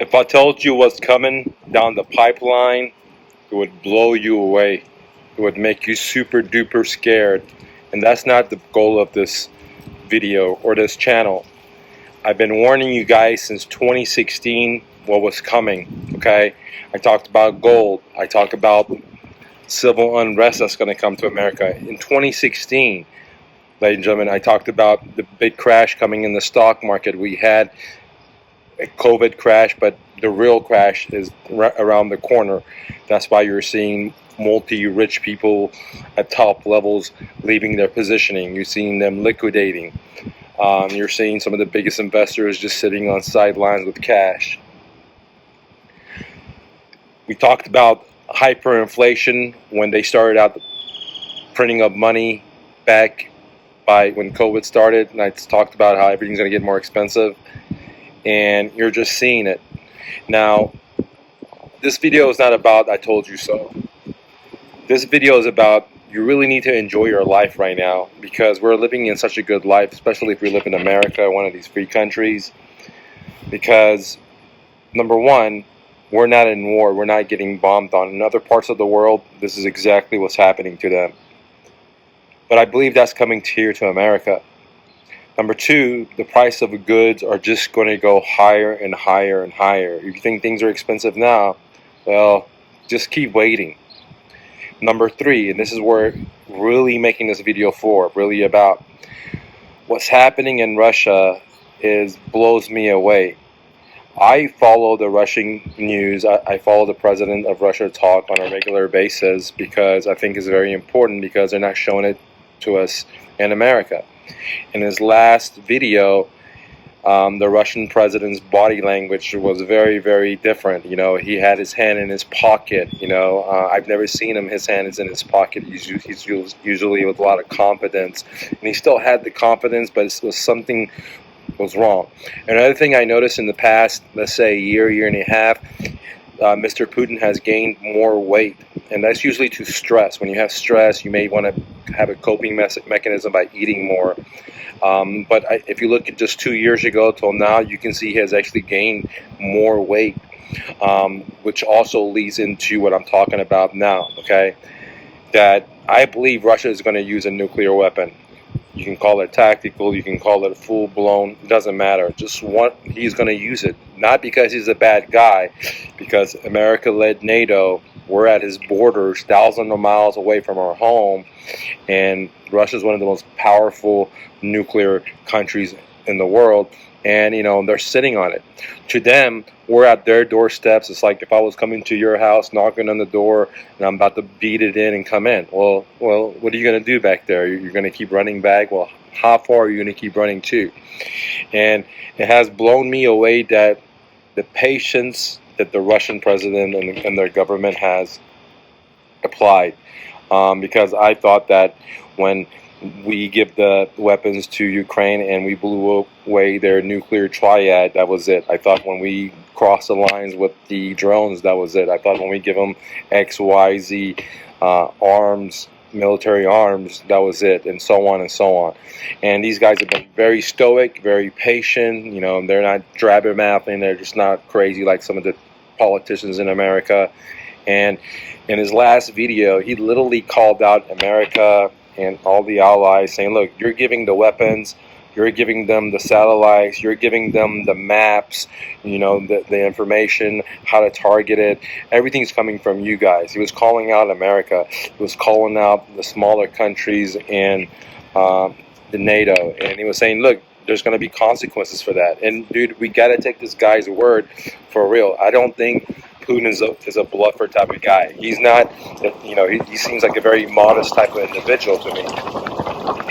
If I told you what's coming down the pipeline, it would blow you away. It would make you super duper scared. And that's not the goal of this video or this channel. I've been warning you guys since 2016 what was coming, okay? I talked about gold. I talked about civil unrest that's going to come to America. In 2016, ladies and gentlemen, I talked about the big crash coming in the stock market. We had a COVID crash, but the real crash is around the corner. That's why you're seeing multi-rich people at top levels leaving their positioning. You're seeing them liquidating. You're seeing some of the biggest investors just sitting on sidelines with cash. We talked about hyperinflation when they started out printing of money back by when COVID started, and I talked about how everything's going to get more expensive, and you're just seeing it. Now, this video is not about I told you so. This video is about you really need to enjoy your life right now, because we're living in such a good life, especially if we live in America, one of these free countries, because number one, we're not in war, we're not getting bombed on. In other parts of the world, this is exactly what's happening to them. But I believe that's coming here to America. Number two, the price of goods are just going to go higher and higher and higher. If you think things are expensive now, well, just keep waiting. Number three, and this is where really making this video for, really about, what's happening in Russia blows me away. I follow the Russian news. I follow the president of Russia talk on a regular basis because I think it's very important, because they're not showing it to us in America. In his last video, the Russian president's body language was very, very different. You know, he had his hand in his pocket. You know, I've never seen him. His hand is in his pocket. He's usually with a lot of confidence, and he still had the confidence, but it was something was wrong. Another thing I noticed in the past, let's say year and a half, Mr. Putin has gained more weight, and that's usually to stress. When you have stress, you may want to have a coping mechanism by eating more. But if you look at just 2 years ago till now, you can see he has actually gained more weight, which also leads into what I'm talking about now, okay? That I believe Russia is going to use a nuclear weapon. You can call it tactical, you can call it full-blown, it doesn't matter. Just he's going to use it. Not because he's a bad guy, because America led NATO. We're at his borders, thousands of miles away from our home, and Russia is one of the most powerful nuclear countries in the world, and you know, they're sitting on it. To them, we're at their doorsteps. It's like if I was coming to your house, knocking on the door, and I'm about to beat it in and come in. Well, what are you going to do back there? You're going to keep running back? Well, how far are you going to keep running to? And it has blown me away that the patience that the Russian president and their government has applied. Because I thought that when we give the weapons to Ukraine and we blew away their nuclear triad, that was it. I thought when we crossed the lines with the drones, that was it. I thought when we give them XYZ arms, military arms, that was it, and so on and so on. And these guys have been very stoic, very patient. You know, they're not drabber-mouthing. They're just not crazy like some of the politicians in America. And in his last video, he literally called out America and all the allies, saying, look, you're giving the weapons, you're giving them the satellites, you're giving them the maps, you know, the information, how to target it. Everything's coming from you guys. He was calling out America. He was calling out the smaller countries and the NATO. And he was saying, look, there's going to be consequences for that. And, dude, we got to take this guy's word for real. I don't think Putin is a bluffer type of guy. He's not, you know, he seems like a very modest type of individual to me,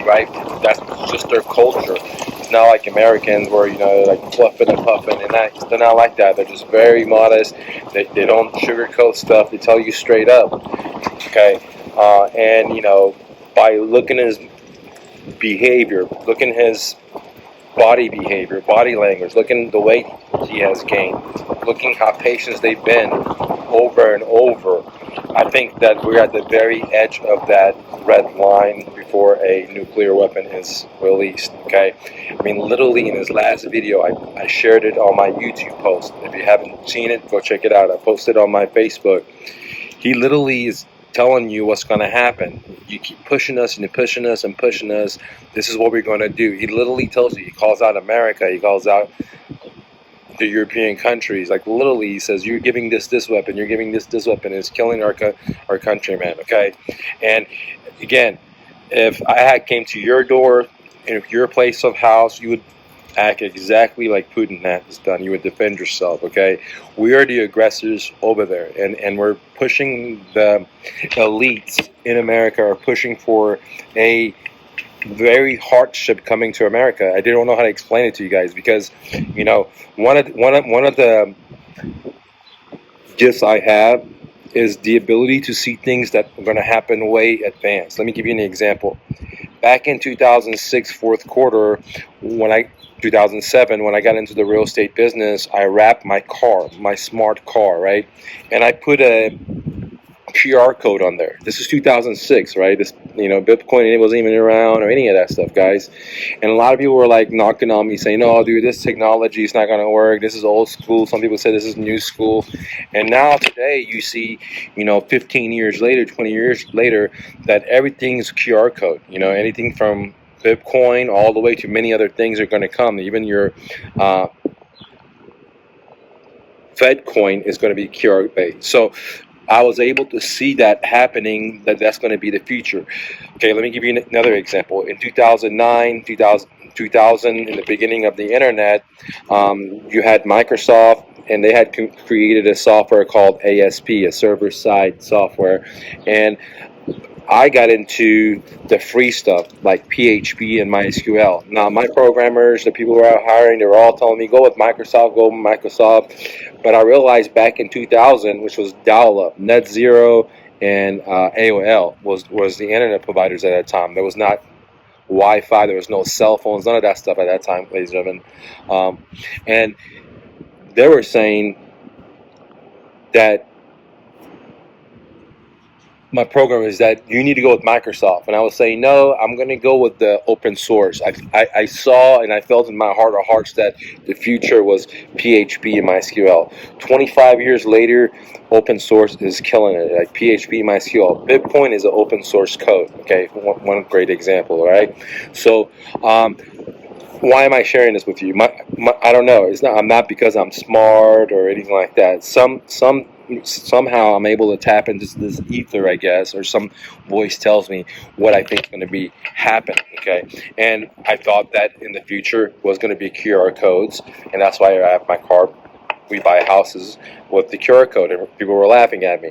right? That's just their culture. It's not like Americans where, you know, they're like fluffing and puffing, and they're not like that. They're just very modest. They don't sugarcoat stuff. They tell you straight up, okay? And, you know, by looking at his behavior, looking at his body behavior, body language, looking the weight he has gained, looking how patient they've been over and over, I think that we're at the very edge of that red line before a nuclear weapon is released. Okay, I mean, literally in his last video, I shared it on my YouTube post. If you haven't seen it, go check it out. I posted on my Facebook. He literally is telling you what's going to happen. You keep pushing us and pushing us and pushing us. This is what we're going to do. He literally tells you. He calls out America. He calls out the European countries. Like, literally, he says, you're giving this weapon. You're giving this weapon. It's killing our countrymen. Okay, and again, if I had came to your door, in your place of house, you would act exactly like Putin has done. You would defend yourself. Okay, we are the aggressors over there, and we're pushing the elites in America are pushing for a very hardship coming to America. I don't know how to explain it to you guys, because you know, one of the gifts I have is the ability to see things that are going to happen way advanced. Let me give you an example. Back in 2006, fourth quarter, 2007, when I got into the real estate business, I wrapped my car, my smart car, right? And I put a QR code on there. This is 2006, right? This, you know, Bitcoin, it wasn't even around or any of that stuff, guys. And a lot of people were like knocking on me saying, "Oh, dude, this technology is not going to work. This is old school." Some people say this is new school. And now today you see, you know, 15 years later, 20 years later, that everything's QR code. You know, anything from Bitcoin all the way to many other things are going to come. Even your Fed coin is going to be QR based. So I was able to see that happening, that's going to be the future. Okay, let me give you another example. In 2009, 2000, in the beginning of the internet, you had Microsoft, and they had created a software called ASP, a server-side software. And I got into the free stuff like PHP and MySQL. Now, my programmers, the people who are hiring, they were all telling me, go with Microsoft, go with Microsoft. But I realized back in 2000, which was dial-up, Net Zero, and AOL was the internet providers at that time. There was not Wi-Fi, there was no cell phones, none of that stuff at that time, ladies and gentlemen. And they were saying that my program is that you need to go with Microsoft. And I was saying, no, I'm going to go with the open source. I saw and I felt in my heart of hearts that the future was PHP and MySQL. 25 years later, open source is killing it. Like PHP, MySQL. Bitcoin is an open source code. Okay, one great example, all right? So, why am I sharing this with you? I don't know. It's not. I'm not because I'm smart or anything like that. Somehow I'm able to tap into this ether, I guess, or some voice tells me what I think is going to be happening. Okay, and I thought that in the future was going to be QR codes, and that's why I have my car. We buy houses with the QR code, and people were laughing at me.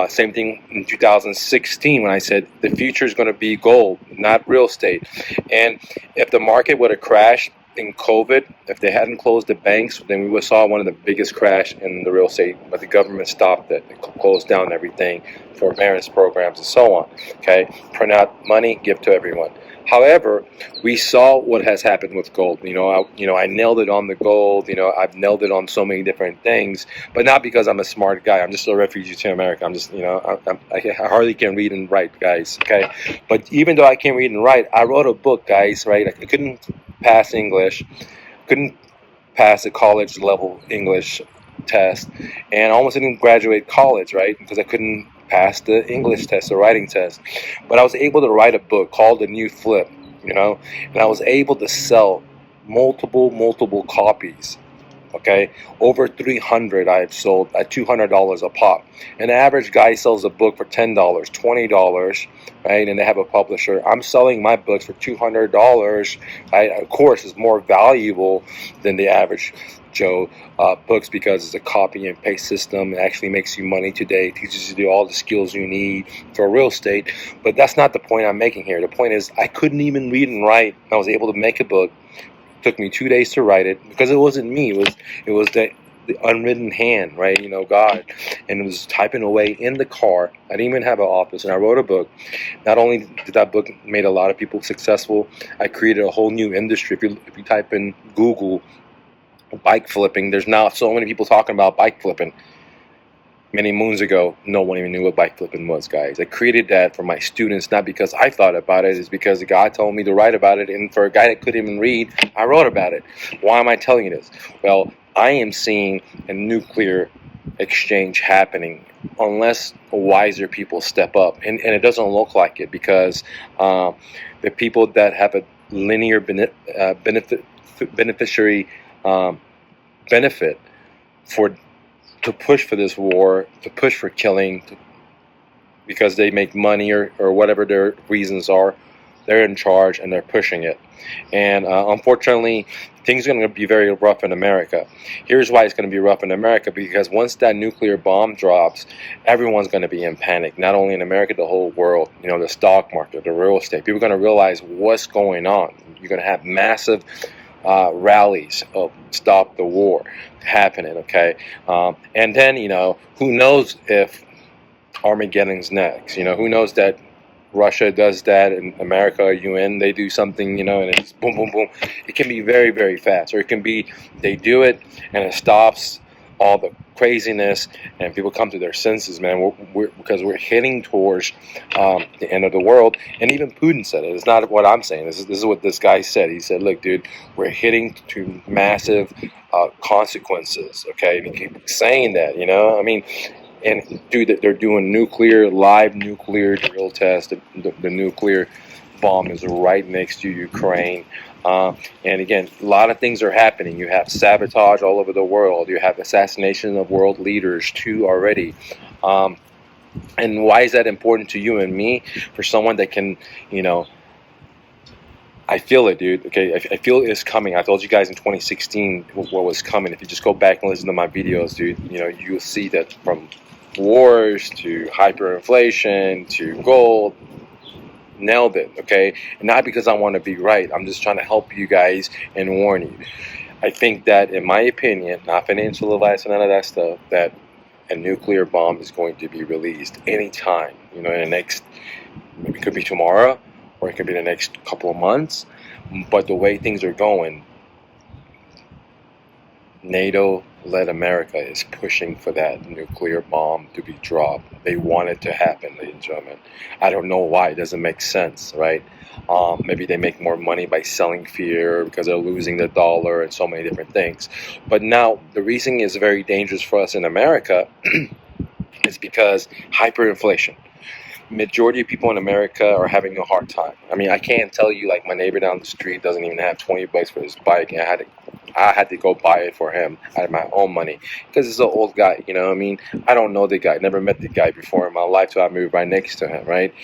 Same thing in 2016 when I said the future is going to be gold, not real estate. And if the market would have crashed in COVID, if they hadn't closed the banks, then we would have saw one of the biggest crash in the real estate. But the government stopped it. It closed down everything, forbearance programs, and so on. Okay, print out money, give to everyone. However, we saw what has happened with gold. I nailed it on the gold. I've nailed it on so many different things, but not because I'm a smart guy. I'm just a refugee to America. I'm just, I hardly can read and write, guys. Okay, but even though I can't read and write, I wrote a book, guys. Right? I couldn't pass English, couldn't pass a college level English test, and I almost didn't graduate college, right? Because I couldn't pass the English test, the writing test. But I was able to write a book called The New Flip, and I was able to sell multiple copies. Okay, over 300 I have sold at $200 a pop. An average guy sells a book for $10, $20, right? And they have a publisher. I'm selling my books for $200, right? Of course, it's more valuable than the average Joe books because it's a copy and paste system. It actually makes you money today. It teaches you all the skills you need for real estate. But that's not the point I'm making here. The point is I couldn't even read and write. I was able to make a book. Took me 2 days to write it because it wasn't me. It was the unwritten hand, right? God, and it was typing away in the car. I didn't even have an office, and I wrote a book. Not only did that book made a lot of people successful, I created a whole new industry. If you type in Google bike flipping, there's now so many people talking about bike flipping. many moons ago, no one even knew what bike flipping was, guys. I created that for my students, not because I thought about it. It's because God told me to write about it, and for a guy that couldn't even read, I wrote about it. Why am I telling you this? Well, I am seeing a nuclear exchange happening unless wiser people step up, and it doesn't look like it, because the people that have a linear beneficiary benefit for to push for this war, to push for killing, because they make money or whatever their reasons are. They're in charge and they're pushing it. And unfortunately, things are going to be very rough in America. Here's why it's going to be rough in America, because once that nuclear bomb drops, everyone's going to be in panic. Not only in America, the whole world. You know, the stock market, the real estate. People are going to realize what's going on. You're going to have massive rallies of stop the war happening, okay? And then, you know, who knows if Armageddon's next? You know, who knows that Russia does that, and America or UN, they do something, you know, and it's boom, boom, boom. It can be very, very fast. Or it can be they do it and it stops all the craziness and people come to their senses, man. Because we're heading towards the end of the world. And even Putin said it. It's not what I'm saying. This is what this guy said. He said, look, dude, we're heading to massive consequences, okay? And he keeps saying that, you know? I mean, and dude, they're doing live nuclear drill tests. The nuclear bomb is right next to Ukraine. And again, a lot of things are happening. You have sabotage all over the world. You have assassination of world leaders too already. And why is that important to you and me? For someone that can, you know, I feel it, dude. Okay, I feel it's coming. I told you guys in 2016 what was coming. If you just go back and listen to my videos, dude, you know, you'll see that from wars to hyperinflation to gold, nailed it, okay? And not because I want to be right. I'm just trying to help you guys and warn you. I think that, in my opinion, not financial advice and none of that stuff, that a nuclear bomb is going to be released anytime. You know, in the next, maybe it could be tomorrow, or it could be the next couple of months. But the way things are going, NATO-led America is pushing for that nuclear bomb to be dropped. They want it to happen, ladies and gentlemen. I don't know why. It doesn't make sense, right? Maybe they make more money by selling fear because they're losing the dollar and so many different things. But now, the reason is very dangerous for us in America is because hyperinflation. Majority of people in America are having a hard time. I mean, I can't tell you, like, my neighbor down the street doesn't even have 20 bucks for his bike, and I had to go buy it for him out of my own money, because he's an old guy, you know what I mean? I don't know the guy, never met the guy before in my life, so I moved right next to him, right?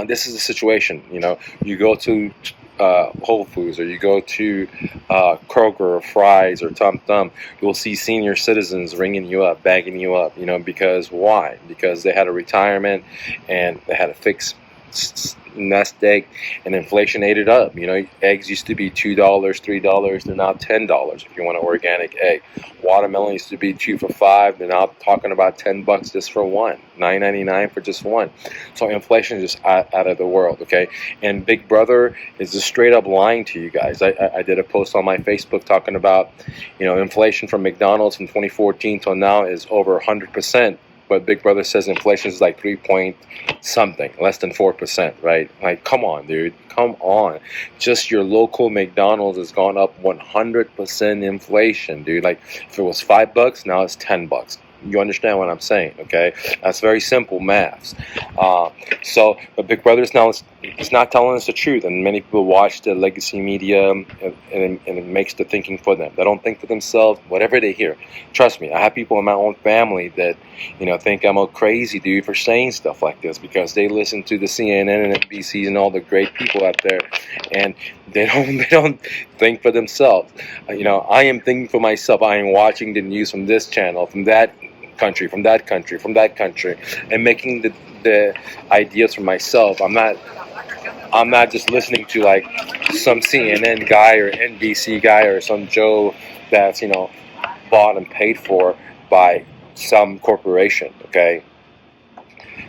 This is the situation, you know. You go to Whole Foods, or you go to Kroger or Fry's or Tom Thumb, you'll see senior citizens ringing you up, bagging you up, you know, because why? Because they had a retirement and they had a fixed nest egg, and inflation ate it up. You know, eggs used to be $2, $3. They're now $10 if you want an organic egg. Watermelon used to be 2 for $5. They're now talking about $10 just for one, $9.99 for just one. So inflation is just out of the world, okay? And Big Brother is just straight up lying to you guys. I did a post on my Facebook talking about, you know, inflation from McDonald's from 2014 till now is over 100%. But Big Brother says inflation is like 3 point something, less than 4%, right? Like, come on, dude. Come on. Just your local McDonald's has gone up 100% inflation, dude. Like, if it was $5, now it's $10. You understand what I'm saying, okay? That's very simple maths. But Big Brother's now it's not telling us the truth, and many people watch the legacy media, and it makes the thinking for them. They don't think for themselves, whatever they hear. Trust me, I have people in my own family that, you know, think I'm a crazy dude for saying stuff like this, because they listen to the CNN and NBCs and all the great people out there, and they don't think for themselves. You know, I am thinking for myself. I am watching the news from this channel, from that country, from that country, from that country, and making the ideas for myself. I'm not just listening to like some CNN guy or NBC guy or some Joe that's, you know, bought and paid for by some corporation, okay?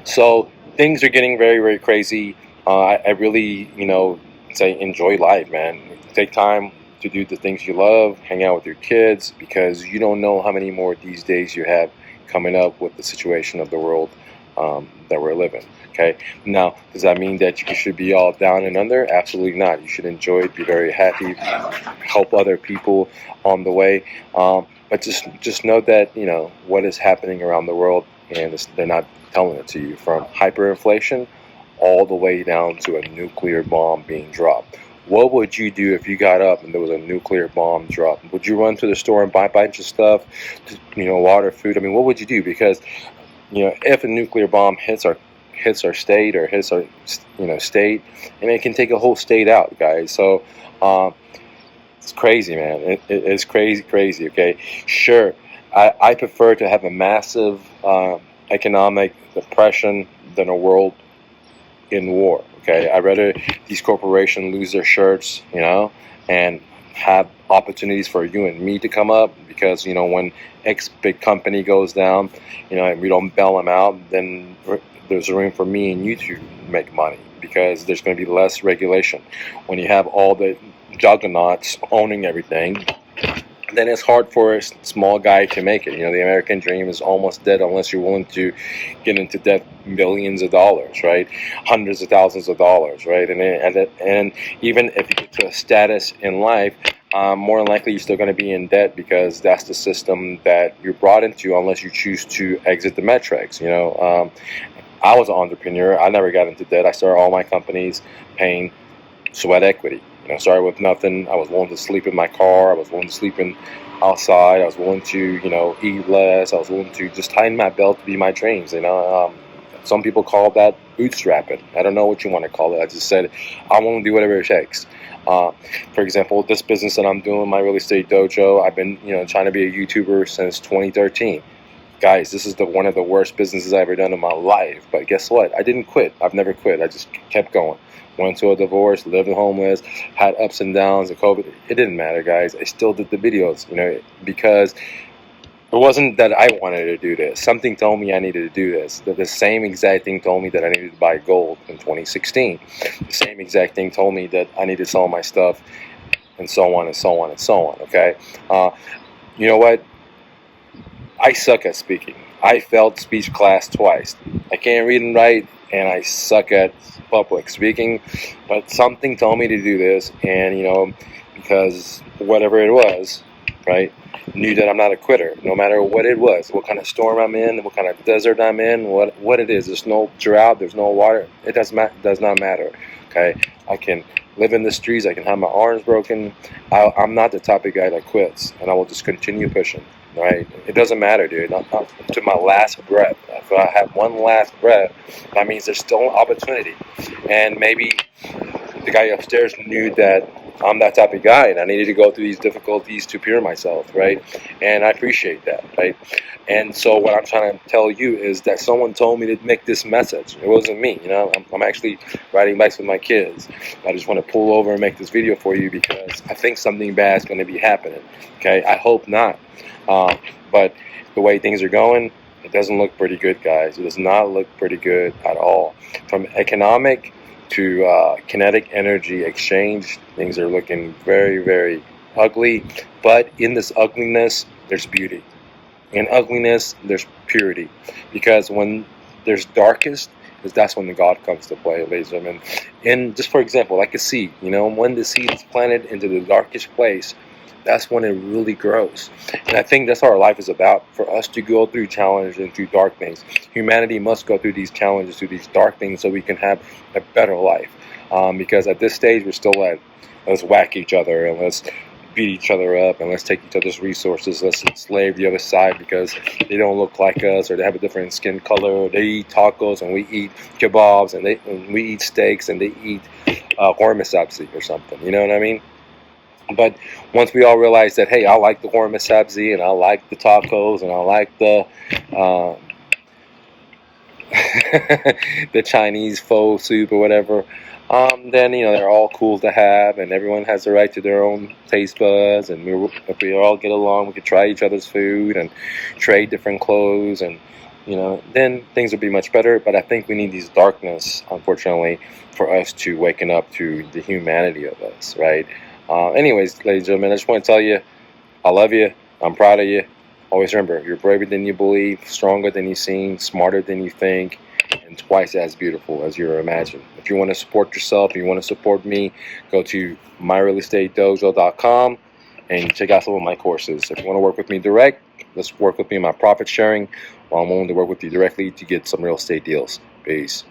So things are getting very, very crazy. I really, you know, say enjoy life, man. Take time to do the things you love, hang out with your kids, because you don't know how many more these days you have coming up with the situation of the world that we're living. Okay, now does that mean that you should be all down and under? Absolutely not. You should enjoy it, be very happy, help other people on the way. But just know that what is happening around the world, and they're not telling it to you, from hyperinflation all the way down to a nuclear bomb being dropped. What would you do if you got up and there was a nuclear bomb dropped? Would you run to the store and buy a bunch of stuff, water, food? I mean, what would you do? Because if a nuclear bomb hits our state, or hits our state, and it can take a whole state out, guys. So it's crazy, man. It's crazy. Okay, sure. I prefer to have a massive economic depression than a world in war. Okay, I'd rather these corporations lose their shirts, and have opportunities for you and me to come up, because when X big company goes down, and we don't bail them out, then there's room for me and you to make money, because there's going to be less regulation. When you have all the juggernauts owning everything, then it's hard for a small guy to make it. The American dream is almost dead unless you're willing to get into debt, millions of dollars, right? Hundreds of thousands of dollars, right? And even if you get to a status in life, more than likely you're still going to be in debt, because that's the system that you're brought into, unless you choose to exit the metrics. I was an entrepreneur. I never got into debt. I started all my companies paying sweat equity. Started with nothing. I was willing to sleep in my car. I was willing to sleep outside. I was willing to, eat less. I was willing to just tighten my belt to be my dreams. Some people call that bootstrapping. I don't know what you want to call it. I just said I want to do whatever it takes. For example, this business that I'm doing, my real estate dojo, I've been, trying to be a YouTuber since 2013. Guys, this is one of the worst businesses I've ever done in my life. But guess what? I didn't quit. I've never quit. I just kept going. Went to a divorce, lived homeless, had ups and downs of COVID. It didn't matter, guys. I still did the videos, because it wasn't that I wanted to do this. Something told me I needed to do this. The same exact thing told me that I needed to buy gold in 2016. The same exact thing told me that I needed to sell my stuff, and so on and so on and so on, okay? You know what? I suck at speaking. I failed speech class twice. I can't read and write, and I suck at public speaking. But something told me to do this, and because whatever it was, right, knew that I'm not a quitter, no matter what it was, what kind of storm I'm in, what kind of desert I'm in, what it is. There's no drought, there's no water. It does not matter. Okay, I can live in the streets. I can have my arms broken. I'm not the type of guy that quits, and I will just continue pushing. Right? It doesn't matter, dude. To my last breath. If I have one last breath, that means there's still an opportunity. And maybe the guy upstairs knew that I'm that type of guy, and I needed to go through these difficulties to prove myself, right? And I appreciate that, right? And so what I'm trying to tell you is that someone told me to make this message. It wasn't me, I'm actually riding bikes with my kids. I just want to pull over and make this video for you, because I think something bad is going to be happening, okay? I hope not. But the way things are going, it doesn't look pretty good, guys. It does not look pretty good at all. From economic to kinetic energy exchange, things are looking very, very ugly. But in this ugliness, there's beauty. In ugliness, there's purity. Because when there's darkest, that's when the God comes to play, ladies and gentlemen. And just for example, like a seed, when the seed is planted into the darkest place, that's when it really grows. And I think that's what our life is about, for us to go through challenges and through dark things. Humanity must go through these challenges, through these dark things, so we can have a better life. Because at this stage, we're still at, let's whack each other, and let's beat each other up, and let's take each other's resources. Let's enslave the other side because they don't look like us, or they have a different skin color, or they eat tacos and we eat kebabs, and we eat steaks and they eat hormuz sabzi or something. You know what I mean? But once we all realize that, hey, I like the hormuz sabzi, and I like the tacos, and I like the the Chinese pho soup or whatever, then they're all cool to have, and everyone has the right to their own taste buds, and if we all get along, we could try each other's food and trade different clothes, and then things would be much better. But I think we need these darkness, unfortunately, for us to waken up to the humanity of us, right? Anyways, ladies and gentlemen, I just want to tell you, I love you. I'm proud of you. Always remember, you're braver than you believe, stronger than you seem, smarter than you think, and twice as beautiful as you imagine. If you want to support yourself, if you want to support me, go to myrealestatedojo.com and check out some of my courses. If you want to work with me direct, let's work with me in my profit sharing, while I'm willing to work with you directly to get some real estate deals. Peace.